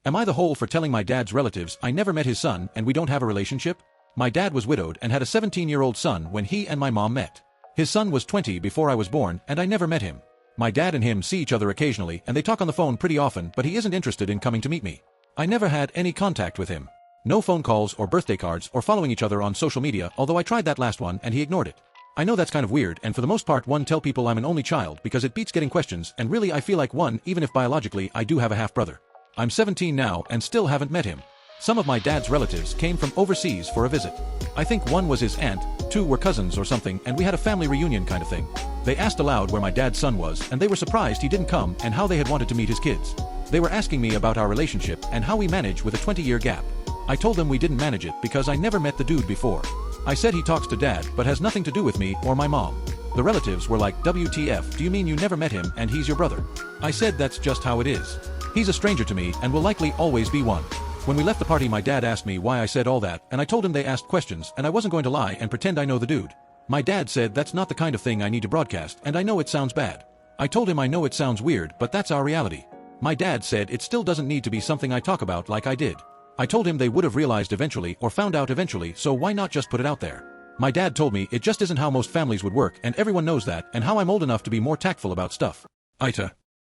Am I the hole for telling my dad's relatives I never met his son and we don't have a relationship? My dad was widowed and had a 17-year-old son when he and my mom met. His son was 20 before I was born and I never met him. My dad and him see each other occasionally and they talk on the phone pretty often, but he isn't interested in coming to meet me. I never had any contact with him. No phone calls or birthday cards or following each other on social media, although I tried that last one and he ignored it. I know that's kind of weird, and for the most part tell people I'm an only child because it beats getting questions, and really I feel like one even if biologically I do have a half-brother. I'm 17 now and still haven't met him. Some of my dad's relatives came from overseas for a visit. I think one was his aunt, two were cousins or something, and we had a family reunion kind of thing. They asked aloud where my dad's son was and they were surprised he didn't come and how they had wanted to meet his kids. They were asking me about our relationship and how we manage with a 20-year gap. I told them we didn't manage it because I never met the dude before. I said he talks to dad but has nothing to do with me or my mom. The relatives were like, WTF, do you mean you never met him and he's your brother? I said that's just how it is. He's a stranger to me and will likely always be one. When we left the party my dad asked me why I said all that and I told him they asked questions and I wasn't going to lie and pretend I know the dude. My dad said that's not the kind of thing I need to broadcast and I know it sounds bad. I told him I know it sounds weird but that's our reality. My dad said it still doesn't need to be something I talk about like I did. I told him they would have realized eventually or found out eventually, so why not just put it out there? My dad told me it just isn't how most families would work and everyone knows that and how I'm old enough to be more tactful about stuff. AITA.